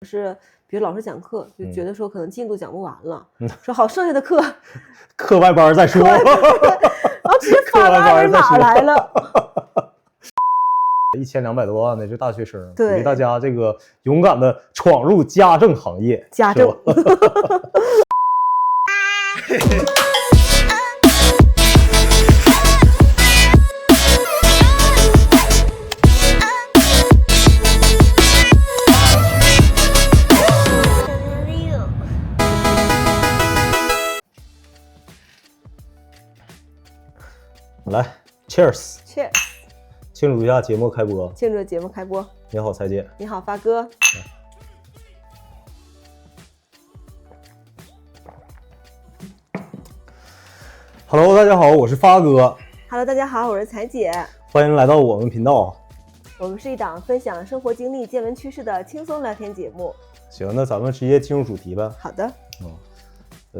是比如老师讲课，就觉得说可能进度讲不完了，说好剩下的课课外班再说，然后直接发个二维码来了。1200多万的这大学生，对，鼓励大家这个勇敢的闯入家政行业。家政。来 ，Cheers， Cheers， 庆祝一下节目开播。庆祝节目开播。你好，彩姐。你好，发哥。Hello， 大家好，我是发哥。Hello， 大家好，我是彩姐。欢迎来到我们频道。我们是一档分享生活经历、见闻趣事的轻松聊天节目。行，那咱们直接进入主题呗。好的。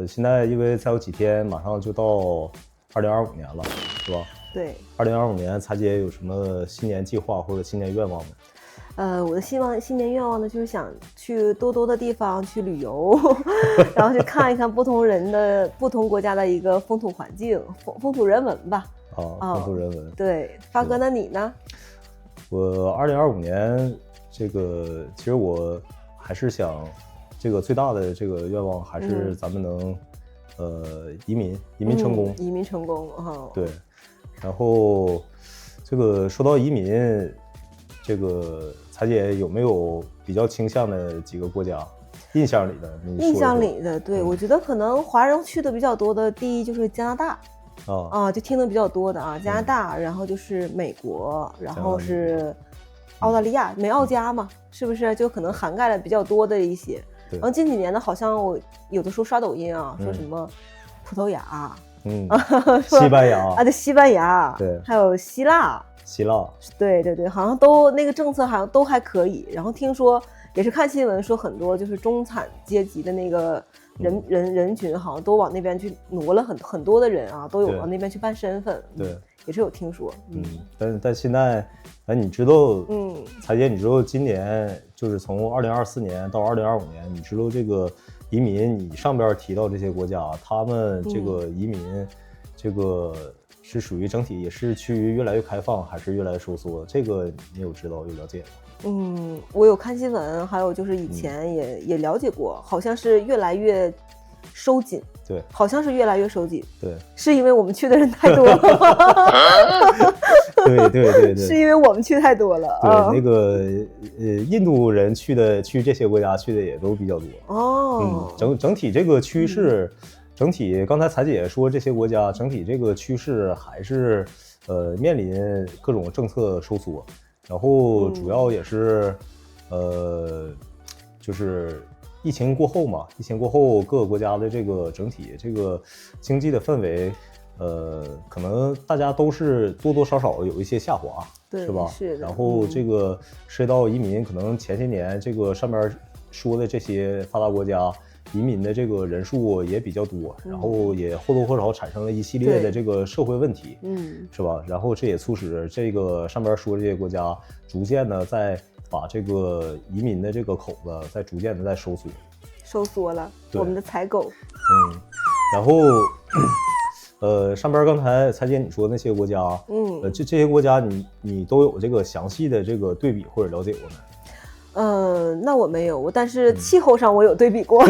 现在因为再有几天，马上就到2025年了，是吧？对。2025年，彩姐有什么新年计划或者新年愿望吗？我的新年愿望呢，就是想去多多的地方去旅游，然后去看一看不同国家的一个风土环境、风土人文吧。风土人文。对，发哥，那你呢？我2025年这个，其实我还是想，这个最大的这个愿望还是咱们能，移民成功。移民成功对，然后这个说到移民，这个彩姐有没有比较倾向的几个国家？印象里的，你说说。印象里的，对，我觉得可能华人去的比较多的，第一就是加拿大。就听的比较多的加拿大，然后就是美国，然后是澳大利亚，美澳加嘛，是不是就可能涵盖了比较多的一些。然后近几年呢，好像我有的时候刷抖音说什么葡萄牙，西班牙对，西班牙，对，还有希腊，对对对，好像都那个政策好像都还可以。然后听说也是看新闻说很多就是中产阶级的那个人群好像都往那边去挪了很多的人都有往那边去办身份。对，也是有听说。但现在，你知道，彩姐，你知道今年就是从2024年到2025年，你知道这个移民，你上边提到这些国家，他们这个移民，这个是属于整体也是趋于越来越开放，还是越来越收缩？这个你有知道有了解吗？我有看新闻，还有就是以前也了解过，好像是越来越收紧。对，好像是越来越收紧。对，是因为我们去的人太多了对，是因为我们去太多了。对，那个印度人去这些国家去的也都比较多。整体这个趋势，整体刚才彩姐说这些国家整体这个趋势还是面临各种政策收缩，然后主要也是就是疫情过后嘛，疫情过后各个国家的这个整体这个经济的氛围，可能大家都是多多少少有一些下滑，对，是吧？是的。然后这个涉及到移民，可能前些年这个上面说的这些发达国家移民的这个人数也比较多，然后也或多或少产生了一系列的这个社会问题，是吧？然后这也促使这个上边说这些国家逐渐的在把这个移民的这个口子在逐渐的在收缩了，我们的采购。然后上边刚才彩姐你说那些国家，这些国家你都有这个详细的这个对比或者了解过没？那我没有，但是气候上我有对比过。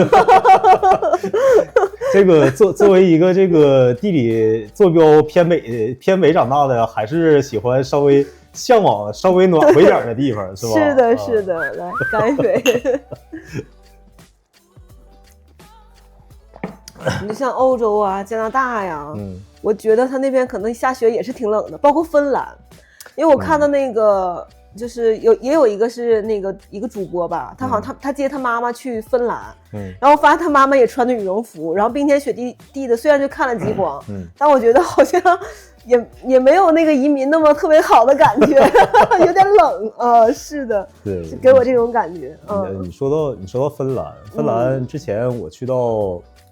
这个作为一个这个地理坐标偏北长大的，还是喜欢稍微向往稍微暖和一点的地方，是吧？是的，是的，来干一杯。你就像欧洲加拿大呀，我觉得他那边可能下雪也是挺冷的，包括芬兰，因为我看到那个。就是也有一个是一个主播吧，他好像他接他妈妈去芬兰，然后发现他妈妈也穿着羽绒服，然后冰天雪地的，虽然就看了极光，但我觉得好像也没有那个移民那么特别好的感觉，有点冷是的，对，给我这种感觉。你说到芬兰之前我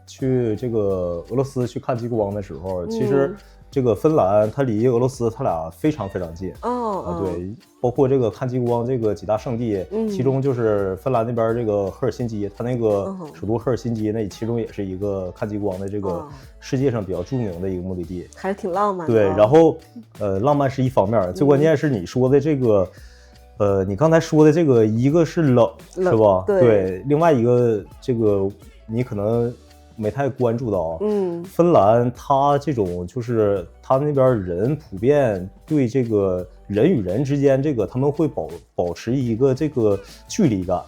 去这个俄罗斯去看极光的时候，其实这个芬兰，它离俄罗斯它俩非常非常近对，包括这个看极光这个几大圣地，其中就是芬兰那边这个赫尔辛基，它那个首都赫尔辛基那其中也是一个看极光的这个世界上比较著名的一个目的地，还是挺浪漫的。对，然后浪漫是一方面，最关键是你说的这个。你刚才说的这个，一个是冷是吧？对，另外一个这个你可能没太关注到芬兰它这种就是它那边人普遍对这个人与人之间这个他们会保持一个这个距离感，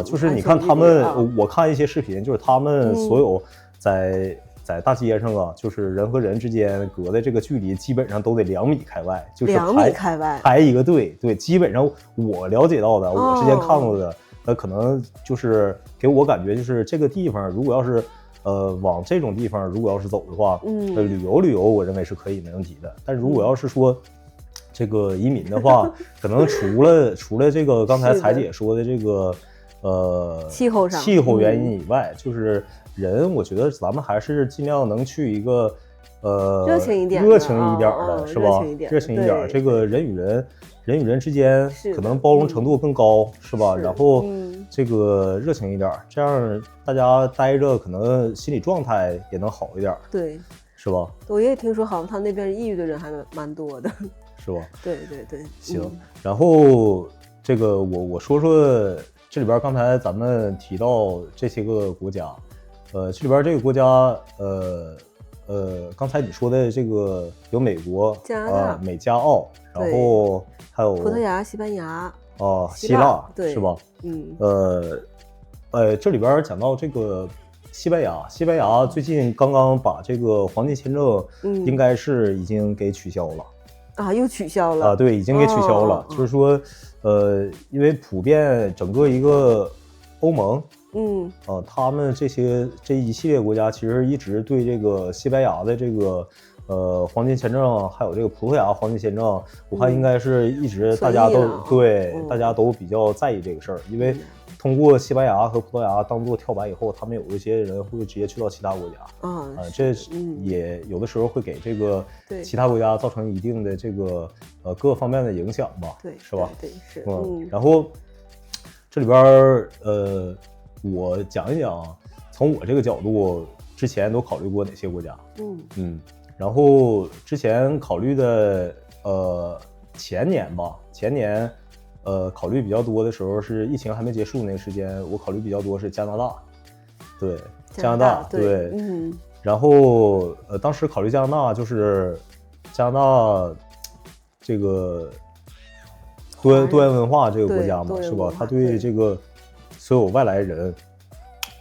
就是你看他们，我看一些视频，就是他们所有在大街上啊，就是人和人之间隔的这个距离基本上都得2米开外，就是2米开外排一个队，对，基本上我了解到的，我之前看过的，可能就是给我感觉就是这个地方如果要是往这种地方如果要是走的话，旅游我认为是可以没问题的，但是如果要是说这个移民的话，可能除了这个刚才彩姐说的这个气候原因以外，就是人，我觉得咱们还是尽量能去一个热情一点的，是吧？热情一点，这个人与人之间可能包容程度更高，是吧？然后这个热情一点，这样大家待着可能心理状态也能好一点，对，是吧？我也听说好像他那边抑郁的人还蛮多的，是吧？对，行，然后这个我说说这里边刚才咱们提到这些个国家。这里边这个国家，刚才你说的这个有美国、加拿大、美加澳，然后还有葡萄牙、西班牙、希腊，对，是吧？这里边讲到这个西班牙最近刚刚把这个黄金签证，应该是已经给取消了。又取消了对，已经给取消了。就是说，因为普遍整个一个欧盟。他们这一系列国家其实一直对这个西班牙的这个黄金签证，还有这个葡萄牙黄金签证，我看应该是一直大家都比较在意这个事儿，因为通过西班牙和葡萄牙当做跳板以后，他们有一些人会直接去到其他国家这也有的时候会给这个其他国家造成一定的这个各方面的影响吧，对，是吧？对，是。然后这里边我讲一讲，从我这个角度，之前都考虑过哪些国家？然后之前考虑的，前年考虑比较多的时候是疫情还没结束那个时间，我考虑比较多是加拿大，对，加拿大，对，然后当时考虑加拿大就是加拿大这个多元文化这个国家嘛，是吧？他对这个所有外来人，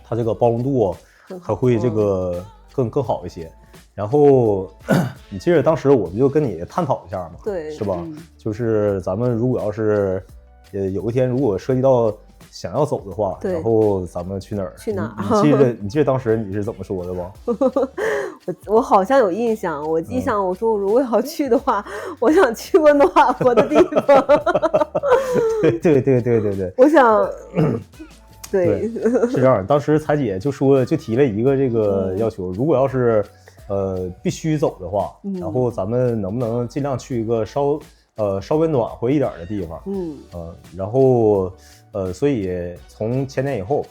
他这个包容度还会这个更好一些。然后你记得当时我们就跟你探讨一下嘛，对，是吧？就是咱们如果要是有一天如果涉及到想要走的话，然后咱们去哪儿？去哪儿？你记得当时你是怎么说的吗？我好像有印象，我印象我说我如果要去的话，我想去温哥华活的地方。对，我想。对，是这样。当时彩姐就提了一个这个要求，如果要是必须走的话，然后咱们能不能尽量去一个稍微暖和一点的地方？然后所以从前年以后，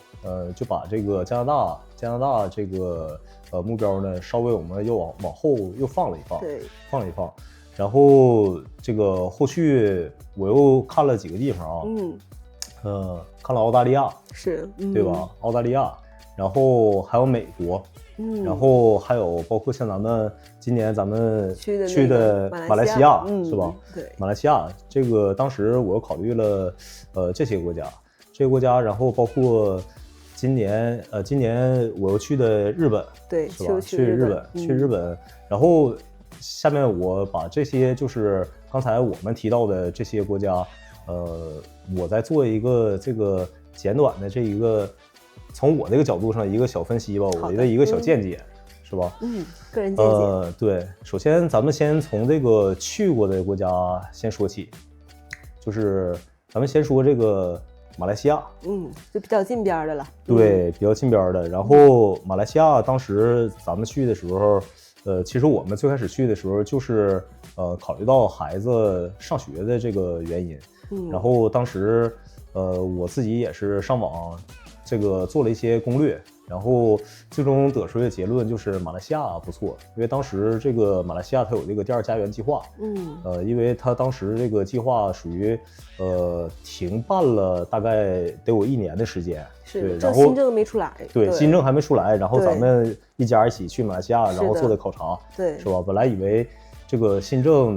就把这个加拿大这个目标呢，稍微我们又往后又放了一放，然后这个后续我又看了几个地方啊，看了澳大利亚，是，对吧？澳大利亚，然后还有美国，然后还有包括像今年咱们去的马来西亚，是吧？对，马来西亚这个当时我又考虑了这些国家，然后包括今年我又去的日本，对，是吧？去日本，然后下面我把这些就是刚才我们提到的这些国家。我在做一个这个简短的这一个，从我这个角度上一个小分析吧，我的一个小见解，是吧？个人见解。对，首先咱们先从这个去过的国家先说起，就是咱们先说这个马来西亚，就比较近边的了。对，比较近边的。然后马来西亚当时咱们去的时候，其实我们最开始去的时候就是考虑到孩子上学的这个原因，然后当时我自己也是上网这个做了一些攻略，然后最终得出的结论就是马来西亚不错，因为当时这个马来西亚它有这个第2家园计划，因为它当时这个计划属于停办了大概得有1年的时间，是，然后新政没出来，对，新政还没出来，然后咱们一家一起去马来西亚，然后做的考察，对，是吧？本来以为这个新政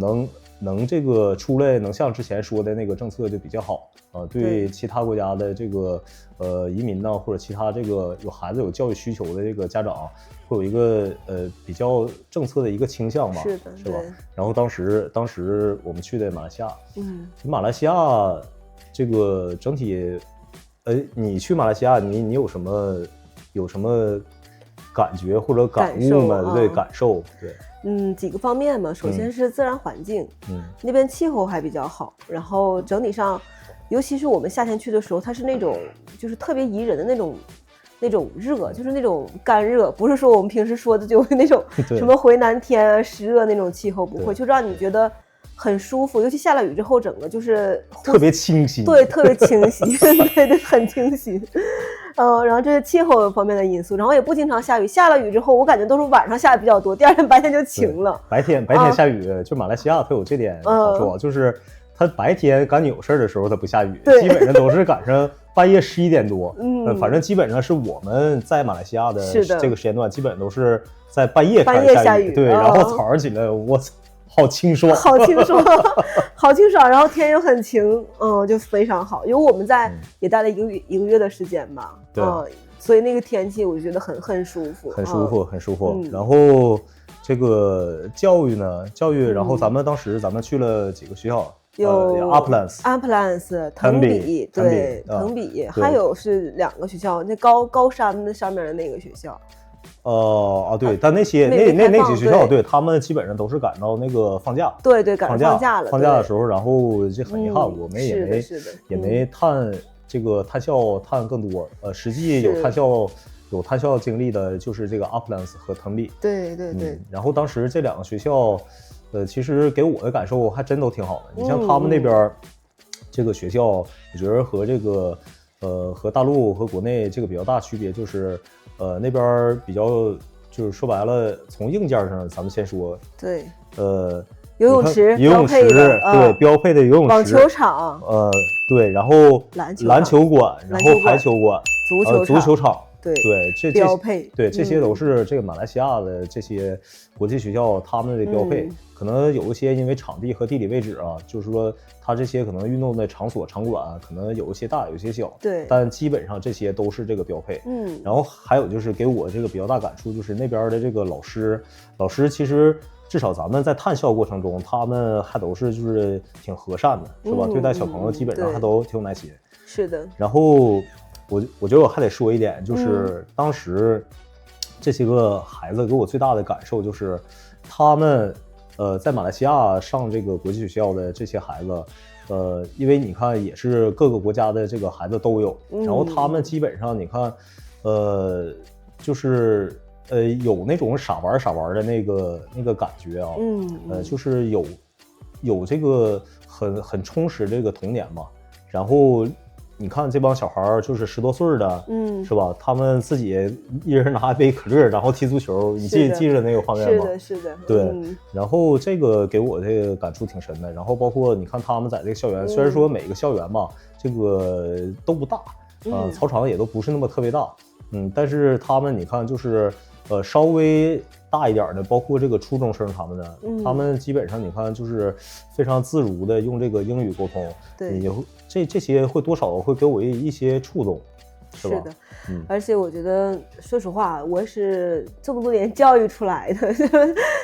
能这个出来，能像之前说的那个政策就比较好对其他国家的这个移民呢，或者其他这个有孩子有教育需求的这个家长，会有一个比较政策的一个倾向嘛，是的，是吧？然后当时我们去的马来西亚，马来西亚这个整体，你去马来西亚，你有什么感觉或者感悟吗？对，感受，对。几个方面嘛，首先是自然环境，那边气候还比较好，然后整体上，尤其是我们夏天去的时候，它是那种就是特别宜人的那种热，就是那种干热，不是说我们平时说的就那种什么回南天啊湿热那种气候，不会，就让你觉得很舒服，尤其下了雨之后，整个就是特别清新，对，特别清新，对，很清新。然后这是气候方面的因素，然后也不经常下雨，下了雨之后，我感觉都是晚上下的比较多，第2天白天就晴了。白天下雨，就马来西亚它有这点好处，就是它白天赶紧有事的时候它不下雨，基本上都是赶上半夜11点多，反正基本上是我们在马来西亚的这个时间段，基本都是在半夜开始下雨，对，然后早上起来我操。好清爽，好清爽，好清爽，然后天又很晴，就非常好。因为我们也待了一个月的时间吧，所以那个天气我就觉得很舒服，很舒服。然后这个教育呢，然后咱们当时去了几个学校，有Uplands、腾比，对，腾比，还有是2个学校，那高山的上面的那个学校。对，但那些学校，对，他们基本上都是赶到那个放假，对，赶上放假了。放假的时候，然后这很遗憾，我们也没探更多。实际有探校经历的，就是这个 Uplands 和腾比。对。然后当时这2个学校，其实给我的感受还真都挺好的。你像他们那边这个学校，我觉得和这个和大陆和国内这个比较大区别就是。那边比较就是说白了，从硬件上咱们先说，对，游泳池，对，标配的游泳池，网球场，对，然后篮球馆，然后排球馆，足球场，对，这标配，对，这些都是这个马来西亚的这些国际学校他们的标配。可能有一些因为场地和地理位置啊，就是说它这些可能运动的场馆可能有一些大有一些小，对，但基本上这些都是这个标配。然后还有就是给我这个比较大感触，就是那边的这个老师其实至少咱们在探校过程中，他们还都是就是挺和善的，是吧？对待小朋友基本上还都挺有耐心。是的。然后我觉得我还得说一点，就是当时这些个孩子给我最大的感受就是他们。在马来西亚上这个国际学校的这些孩子，因为你看也是各个国家的这个孩子都有，然后他们基本上你看，就是有那种傻玩的那个感觉啊，就是有这个很充实这个童年嘛，然后。你看这帮小孩就是10多岁的，是吧？他们自己一人拿一杯可乐，然后踢足球，你记着那个画面吗？是的。对，然后这个给我这个感触挺深的。然后包括你看他们在这个校园，虽然说每个校园吧，这个都不大，操场也都不是那么特别大，但是他们你看就是稍微大一点的，包括这个初中生他们基本上你看就是非常自如的用这个英语沟通，对，这些会多少会给我一些触动，是吧？是的，而且我觉得说实话，我是这么多年教育出来的，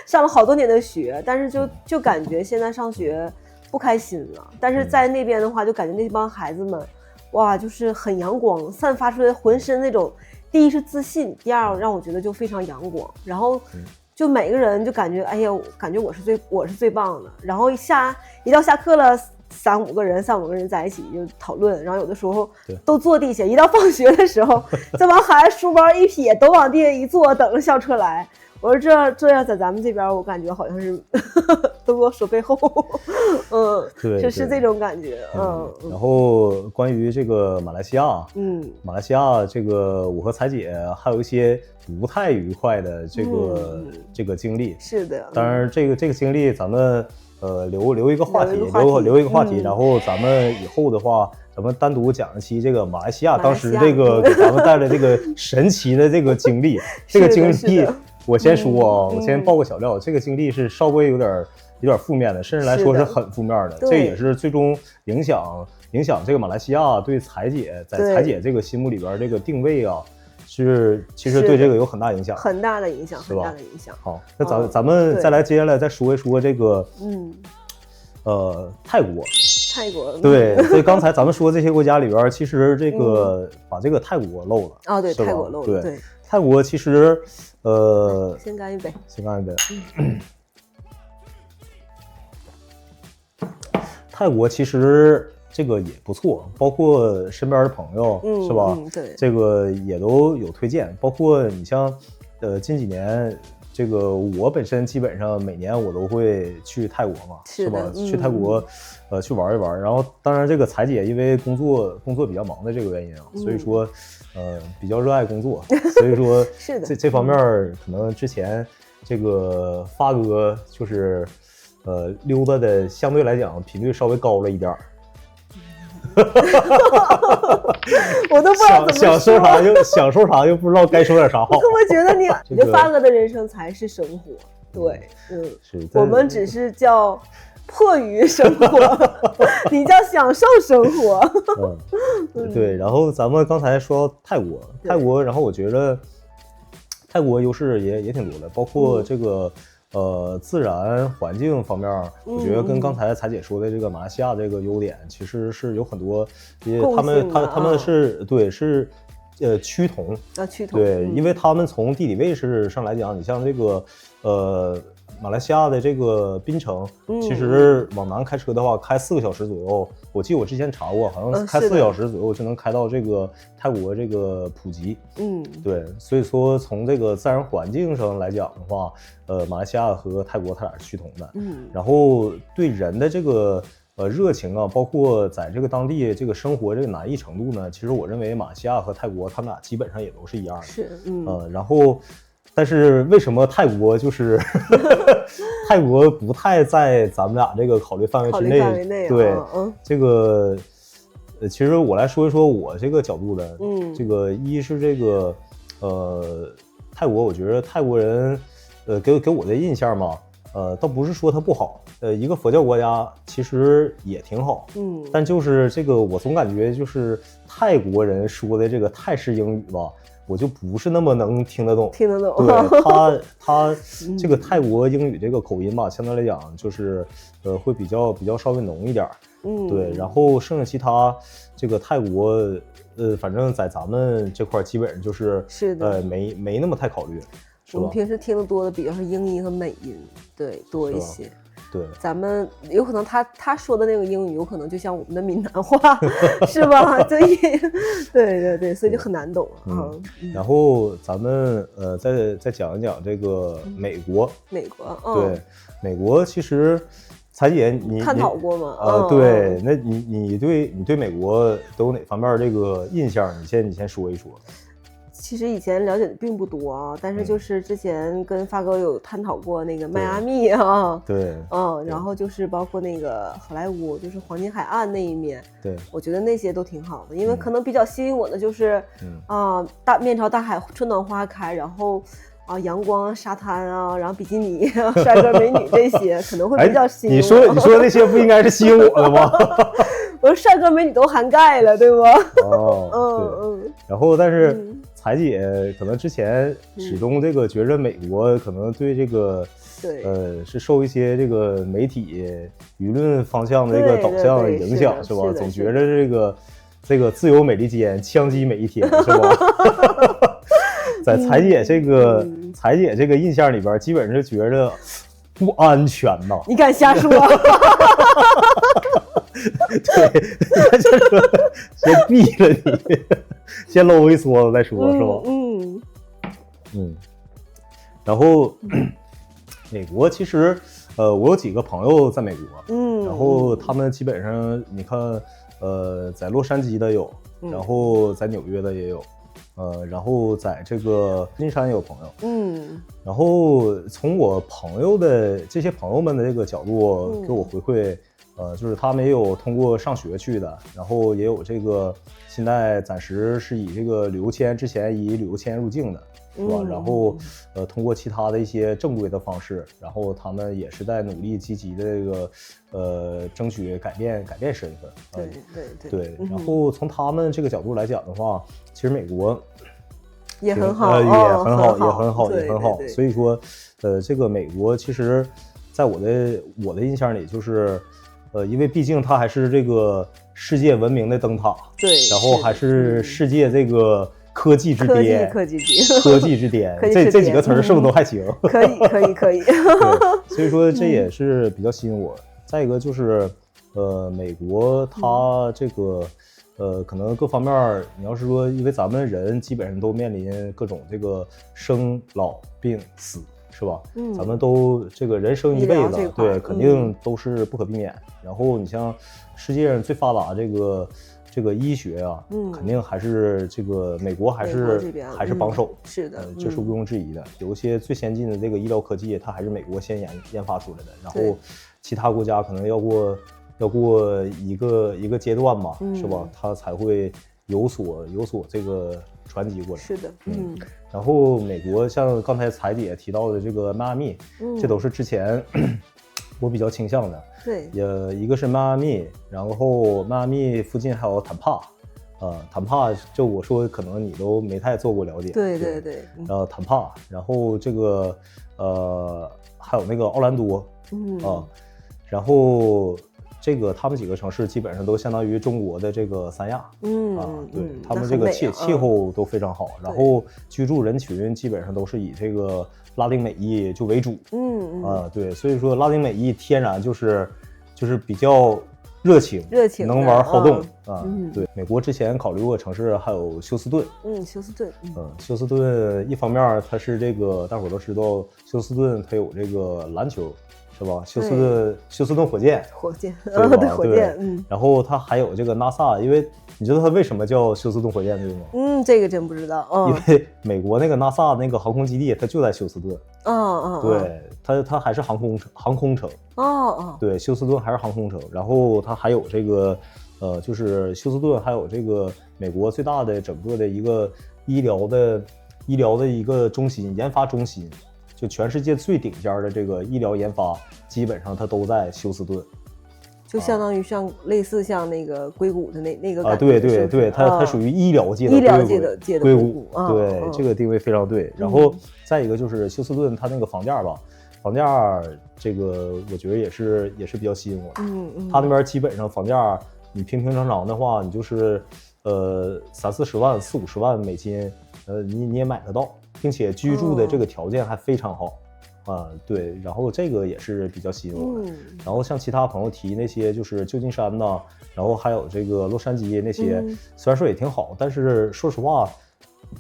上了好多年的学，但是就感觉现在上学不开心了。但是在那边的话，就感觉那帮孩子们，哇，就是很阳光，散发出来浑身那种。第一是自信，第二让我觉得就非常阳光，然后就每个人就感觉，哎呀，感觉我是最棒的。然后一到下课了，4、5个人在一起就讨论，然后有的时候都坐地下，一到放学的时候，这帮孩子书包一撇，都往地下一坐，等着校车来。我说这样在咱们这边，我感觉好像是都给我说背后，对，是这种感觉，然后关于这个马来西亚，马来西亚这个我和彩姐还有一些不太愉快的这个经历。是的，当然这个经历咱们留一个话题，留一个话题，然后咱们以后的话。咱们单独讲一期这个马来西亚当时这个给咱们带来这个神奇的这个经历。这个经历我先说啊，我先爆个小料，这个经历是稍微有点负面的，甚至来说是很负面的。这也是最终影响这个马来西亚对彩姐在彩姐这个心目里边这个定位啊，其实对这个有很大影响，很大的影响，很大的影响。好，那咱们接下来再说一说这个泰国。对，所以刚才咱们说这些国家里边，其实这个把这个泰国漏了啊，对，泰国漏了，对，泰国其实先干一杯，泰国其实这个也不错，包括身边的朋友是吧？对，这个也都有推荐，包括你像近几年。这个我本身基本上每年我都会去泰国嘛，是吧？去泰国，去玩一玩。然后当然这个彩姐因为工作比较忙的这个原因啊，所以说比较热爱工作，所以说是的这方面可能之前这个发哥就是溜达的相对来讲频率稍微高了一点。我都不知道怎么想说啥又不知道该说点啥好。我觉得你觉得发哥的人生才是生活，对，是我们只是叫迫于生活，你叫享受生活。对。然后咱们刚才说泰国，然后我觉得泰国优势也挺多的，包括这个。自然环境方面，我觉得跟刚才彩姐说的这个马来西亚这个优点，其实是有很多，他们是趋同对，因为他们从地理位置上来讲，你像这个马来西亚的这个槟城，其实往南开车的话，开4个小时左右。我记得我之前查过，好像开4个小时左右就能开到这个泰国这个普吉。对，所以说从这个自然环境上来讲的话，马来西亚和泰国它俩是趋同的。然后对人的这个热情啊，包括在这个当地这个生活这个难易程度呢，其实我认为马来西亚和泰国他们俩基本上也都是一样的。是，然后。但是为什么泰国就是泰国不太在咱们俩这个考虑范围之内？对，这个其实我来说一说我这个角度的，这个一是这个泰国，我觉得泰国人给我的印象嘛，倒不是说它不好，一个佛教国家其实也挺好，但就是这个我总感觉就是泰国人说的这个泰式英语吧。我就不是那么能听得懂，对他这个泰国英语这个口音吧，相对来讲就是会比较稍微浓一点，对。然后剩下其他这个泰国反正在咱们这块基本上就是没那么太考虑，我们平时听得多的比较是英音和美音，对，多一些。对，咱们有可能他说的那个英语有可能就像我们的闽南话，是吧？对，所以就很难懂啊。然后咱们再讲一讲这个美国，对，美国其实彩姐你探讨过吗？对，那你对美国都有哪方面这个印象？你先说一说。其实以前了解的并不多啊，但是就是之前跟发哥有探讨过那个迈阿密啊，对，然后就是包括那个好莱坞，就是黄金海岸那一面，对，我觉得那些都挺好的，因为可能比较吸引我的就是面朝大海，春暖花开，然后阳光沙滩啊，然后比基尼帅哥美女这些可能会比较吸引我。你说那些不应该是吸引我的吗？我说帅哥美女都涵盖了，对吧？然后但是彩姐可能之前始终这个觉着美国可能对这个是受一些这个媒体舆论方向的这个导向影响，是吧？总觉着这个自由美利坚，枪击每一天，是吧？在彩姐这个印象里边，基本是觉着不安全呐。你敢瞎说？对，先说，先毙了你，先搂一梭子再说，是吧？然后美国其实我有几个朋友在美国，然后他们基本上你看在洛杉矶的有，然后在纽约的也有。然后在这个金山也有朋友，然后从我朋友的这些朋友们的这个角度给我回馈，就是他们也有通过上学去的，然后也有这个现在暂时是以这个旅游签，之前以旅游签入境的，是吧？然后通过其他的一些正规的方式，然后他们也是在努力积极的这个争取改变身份，对。然后从他们这个角度来讲的话，其实美国也很好，也很好。所以说，这个美国其实，在我的印象里，就是因为毕竟它还是这个世界闻名的灯塔，对，然后还是世界这个科技之巅，科技之巅，这几个词儿是不是都还行？可以。对，所以说这也是比较吸引我。再一个就是，美国它这个。可能各方面，你要是说，因为咱们人基本上都面临各种这个生老病死，是吧？咱们都这个人生一辈子，对，肯定都是不可避免。然后你像世界上最发达这个医学啊，肯定还是这个美国还是榜首，是的，这是毋庸置疑的。有一些最先进的这个医疗科技，它还是美国先研发出来的，然后其他国家可能要过一个阶段嘛，是吧？它才会有所这个传递过来。是的，然后美国像刚才彩姐提到的这个迈阿密，这都是之前我比较倾向的。对，一个是迈阿密，然后迈阿密附近还有坦帕，坦帕就我说可能你都没太做过了解。对，坦帕，然后这个还有那个奥兰多，然后。这个他们几个城市基本上都相当于中国的这个三亚，对，他们这个气候都非常好，然后居住人群基本上都是以这个拉丁美裔就为主，对，所以说拉丁美裔天然就是比较热情，能玩好动对。美国之前考虑过城市还有休斯顿，休斯顿一方面它是这个大伙都知道，休斯顿它有这个篮球。是吧？休斯顿火箭，对火箭，然后它还有这个 NASA， 因为你知道它为什么叫休斯顿火箭对吗？这个真不知道。因为美国那个 NASA 那个航空基地，它就在休斯顿。对，它还是航空城。对，休斯顿还是航空城。然后它还有这个，就是休斯顿还有这个美国最大的整个的一个医疗的一个中心，研发中心。就全世界最顶尖的这个医疗研发，基本上它都在休斯顿，就相当于类似像那个硅谷的那个对，它属于医疗界的硅谷，对，这个定位非常对。然后再一个就是休斯顿它那个房价吧，房价这个我觉得也是比较吸引我的。它那边基本上房价你平常的话，你就是30-40万、40-50万美金，你也买得到。并且居住的这个条件还非常好，对，然后这个也是比较吸引我的。然后像其他朋友提那些就是旧金山呐，然后还有这个洛杉矶那些，虽然说也挺好，但是说实话，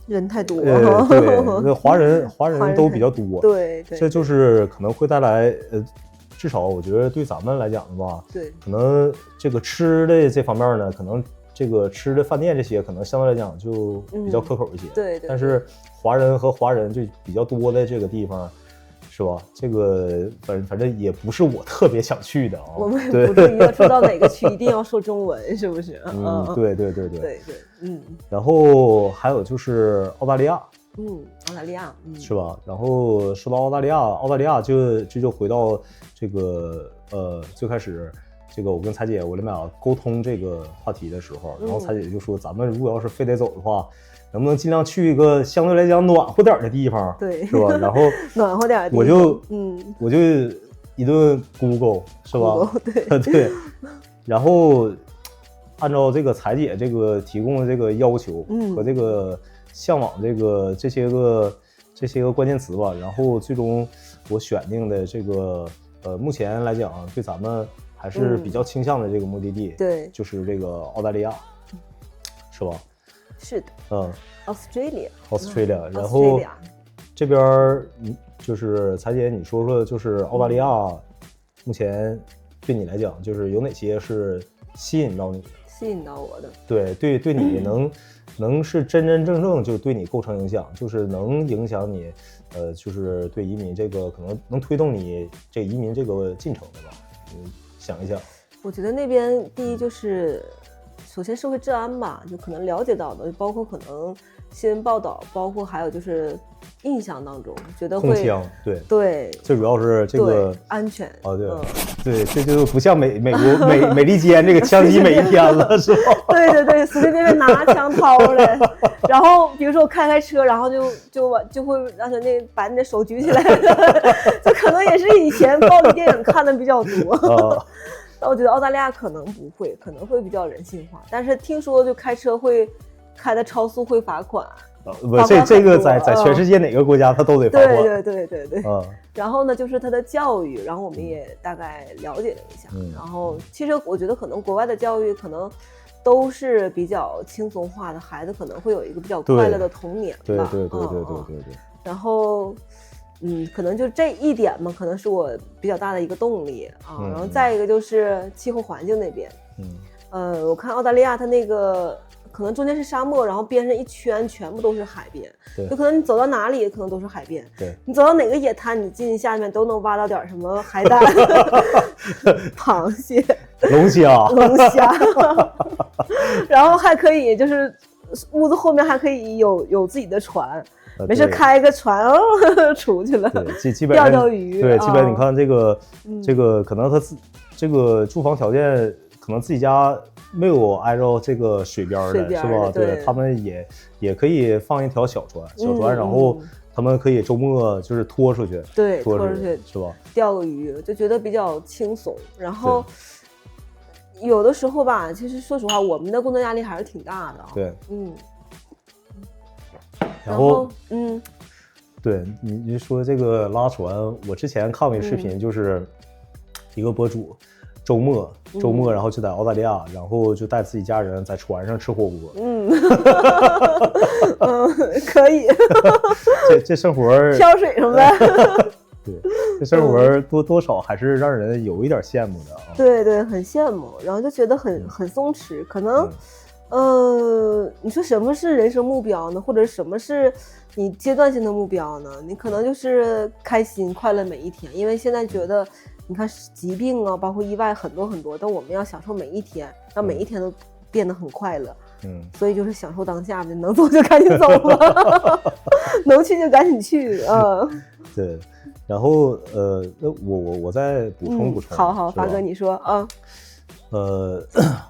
人太多，对，那华人都比较多，对，这就是可能会带来至少我觉得对咱们来讲的话，对，可能这个吃的这方面呢，可能。这个吃的饭店这些可能相对来讲就比较可口一些，对，但是华人就比较多的这个地方，是吧？这个反正也不是我特别想去的啊。我们不至于要说到哪个区一定要说中文，是不是？对，然后还有就是澳大利亚，澳大利亚，是吧？然后说到澳大利亚就回到这个最开始。这个我跟彩姐我俩沟通这个话题的时候，然后彩姐就说，咱们如果要是非得走的话，能不能尽量去一个相对来讲暖和点的地方，对，是吧？然后暖和点的地方，我就一顿 Google 是吧？对，然后按照这个彩姐这个提供的这个要求和这个向往这些个关键词吧，然后最终我选定的这个目前来讲对咱们。还是比较倾向的这个目的地，对，就是这个澳大利亚，是吧？是的，Australia， Australia，然后这边就是彩姐，你说说，就是澳大利亚目前对你来讲，就是有哪些是吸引到你的？吸引到我的？对你能是真真正正就对你构成影响，就是能影响你，就是对移民这个可能能推动你这移民这个进程的吧？想一想。我觉得那边第一就是首先社会治安吧，就可能了解到的，包括可能新闻报道，包括还有就是印象当中觉得会控枪，对，最主要是这个安全。对，这就不像美国美利坚这个枪击每一天了，是吧？对，随随便便拿枪掏出来，然后比如说我开车，然后就会让他把你的手举起来，这可能也是以前暴力电影看的比较多。但我觉得澳大利亚可能不会，可能会比较人性化，但是听说就开车会开的超速会罚款。这个在全世界哪个国家他都得罚款。对。然后呢，就是他的教育，然后我们也大概了解了一下。然后其实我觉得可能国外的教育可能都是比较轻松化的，孩子可能会有一个比较快乐的童年吧。对。然后可能就这一点嘛，可能是我比较大的一个动力啊。然后再一个就是气候环境那边，我看澳大利亚它那个可能中间是沙漠，然后边上一圈全部都是海边，就可能你走到哪里可能都是海边。对，你走到哪个野滩，你进下面都能挖到点什么海胆、螃蟹、龙虾，然后还可以就是屋子后面还可以有自己的船。没事开个船出去了，对，基本上钓鱼。对，基本你看这个可能他这个住房条件可能自己家没有挨着这个水边的，是吧？对，他们也可以放一条小船，然后他们可以周末就是拖出去，对，拖出去是吧？钓个鱼就觉得比较轻松。然后有的时候吧，其实说实话，我们的工作压力还是挺大的。对，然后对你说这个拉船，我之前看过一个视频，就是一个博主周末然后就在澳大利亚，然后就带自己家人在船上吃火锅。可以。这生活挑水上呗。对，这生活多少还是让人有一点羡慕的啊。对，很羡慕，然后就觉得很松弛，可能。你说什么是人生目标呢？或者什么是你阶段性的目标呢？你可能就是开心快乐每一天，因为现在觉得你看疾病啊，包括意外很多，但我们要享受每一天，让每一天都变得很快乐。所以就是享受当下，能走就赶紧走了，能去就赶紧去啊。对，然后那我再补充。好，发哥你说啊。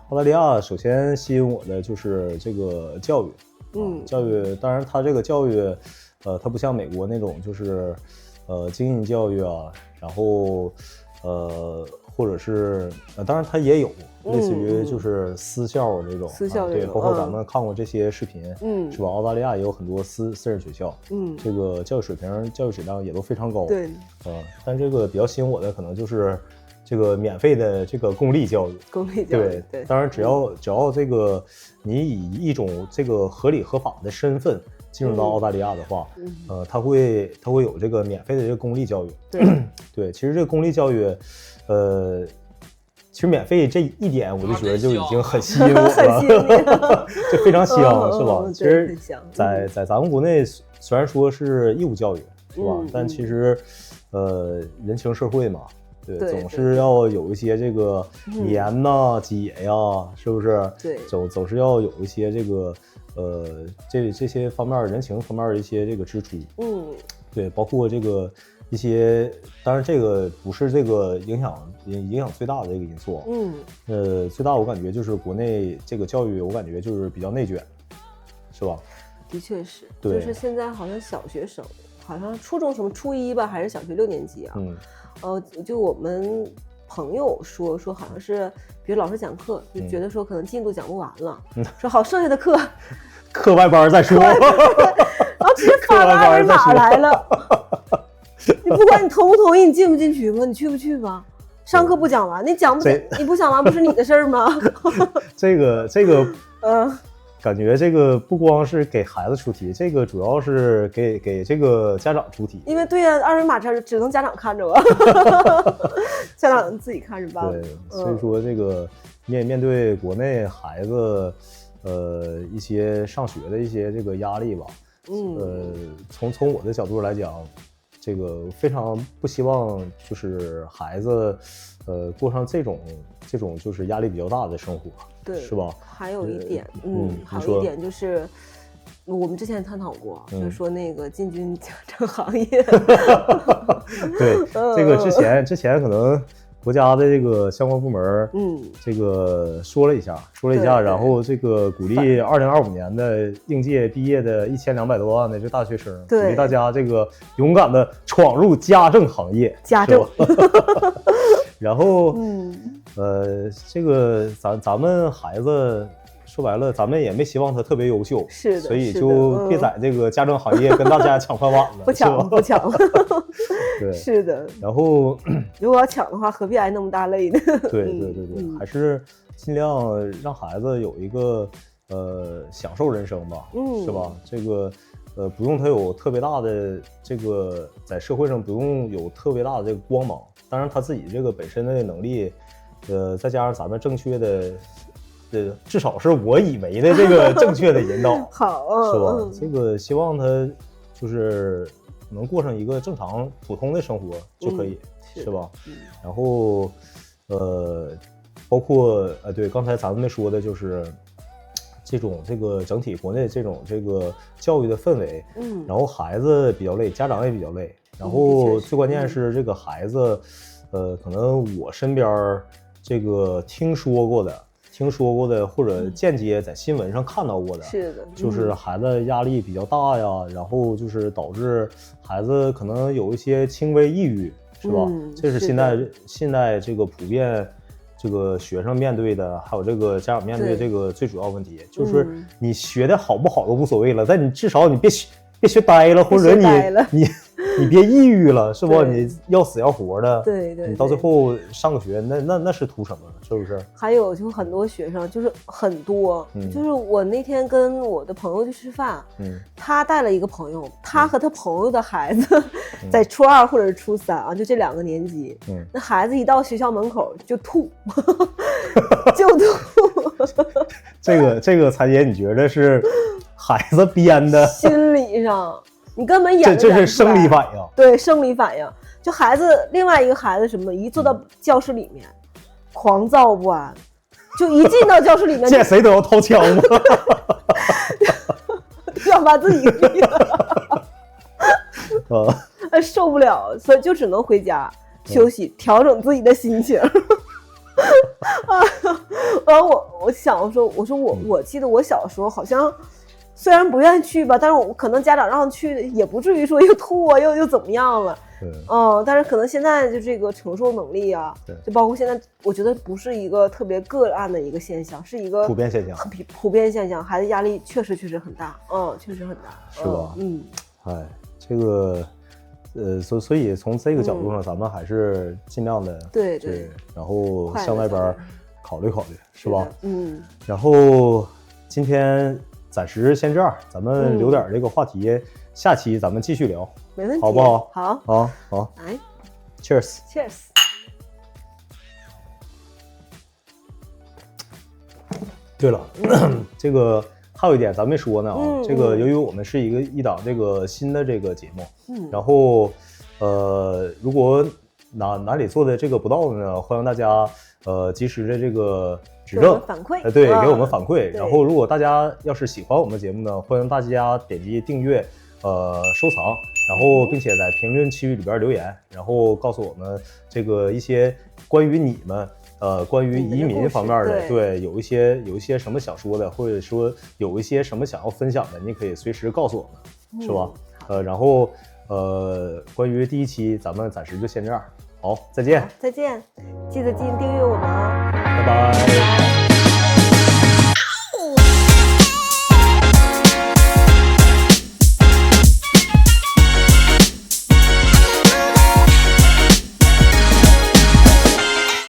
澳大利亚首先吸引我的就是这个教育，教育，当然它这个教育，它不像美国那种就是精英教育啊，然后或者是当然它也有类似于就是私校这种，对，包括咱们看过这些视频，是吧？澳大利亚也有很多私人学校，这个教育水平、教育质量也都非常高，对，但这个比较吸引我的可能就是这个免费的这个公立教育，对，当然只要这个你以一种这个合理合法的身份进入到澳大利亚的话，它会有这个免费的这个公立教育，对，其实这个公立教育，其实免费这一点我就觉得就已经很吸引我了，就非常香，是吧？其实在咱们国内虽然说是义务教育，是吧？但其实人情社会嘛。对，总是要有一些这个年呐、节呀，是不是？对，总是要有一些这个这些方面人情方面的一些这个支出。对，包括这个一些，当然这个不是这个影响最大的这个因素。最大我感觉就是国内这个教育，我感觉就是比较内卷，是吧？的确是，对，就是现在好像小学生，好像初中什么初一吧，还是小学6年级啊？就我们朋友说好像是，比如老师讲课，就觉得说可能进度讲不完了，说好剩下的课外班再说，然后直接发个二维码来了，你不管你同不同意，你进不进去吗？你去不去吧？上课不讲完，你不讲完不是你的事儿吗？这个感觉这个不光是给孩子出题，这个主要是给这个家长出题。因为对呀，二维码只能家长看着啊，家长自己看着办。对，所以说这个面对国内孩子，一些上学的一些这个压力吧，从我的角度来讲，这个非常不希望就是孩子，过上这种就是压力比较大的生活，对，是吧？还有一点，还有一点就是，我们之前探讨过，就是说那个进军家政行业。对，这个之前可能国家的这个相关部门，这个说了一下，然后这个鼓励2025年的应届毕业的1200多万的这大学生，鼓励大家这个勇敢的闯入家政行业，家政。然后，这个咱们孩子说白了，咱们也没希望他特别优秀，是的，所以就别在这个家政行业跟大家抢饭碗了，不抢。对，是的。然后，如果要抢的话，何必挨那么大累呢？对，还是尽量让孩子有一个享受人生吧，是吧？这个不用他有特别大的这个在社会上不用有特别大的这个光芒。当然他自己这个本身的能力，再加上咱们正确的，至少是我以为的这个正确的引导，好，是吧？这个希望他就是能过上一个正常普通的生活就可以，是吧？然后，包括对，刚才咱们没说的就是这个整体国内这个教育的氛围，然后孩子比较累，家长也比较累。然后最关键是这个孩子，可能我身边这个听说过的，或者间接在新闻上看到过的，是的，就是孩子压力比较大呀，然后就是导致孩子可能有一些轻微抑郁，是吧？这是现在这个普遍这个学生面对的，还有这个家长面对这个最主要问题，就是你学的好不好都无所谓了，但你至少你别学呆了，或者你别抑郁了，是不？你要死要活的，对，你到最后上个学，那是图什么？是不是？还有就很多学生，就是很多，就是我那天跟我的朋友去吃饭，他带了一个朋友，他和他朋友的孩子在初2或者是初3啊，就这2个年级，那孩子一到学校门口就吐，就吐。这个彩姐，你觉得是孩子编的？心理上。你根本演这是生理反应，对，生理反应。就孩子，另外一个孩子什么，一坐到教室里面，狂躁不安，就一进到教室里面，见谁都要掏枪吗？要把自己受不了，所以就只能回家休息，调整自己的心情。完我想我记得我小时候好像。虽然不愿意去吧，但是我可能家长让去，也不至于说又吐啊，又怎么样了。但是可能现在就这个承受能力啊，就包括现在，我觉得不是一个特别个案的一个现象，是一个普遍现象。普遍现象，孩子压力确实很大，确实很大，是吧？这个，所以从这个角度上，咱们还是尽量的对，然后向外边考虑，是吧？然后今天。暂时先这样，咱们留点这个话题，下期咱们继续聊，没问题，好不好？好，来 ，Cheers。对了，这个还有一点咱没说呢啊，这个由于我们是一档这个新的这个节目，然后如果哪里做的这个不到的呢，欢迎大家及时的这个。指正反馈，对，给我们反馈。然后，如果大家要是喜欢我们节目呢，欢迎大家点击订阅，收藏，然后并且在评论区里边留言，然后告诉我们这个一些关于你们关于移民方面的，对，有一些什么想说的，或者说有一些什么想要分享的，你可以随时告诉我们，是吧？然后关于第1期咱们暂时就先这样，好，再见，再见，记得订阅我们哦。拜拜。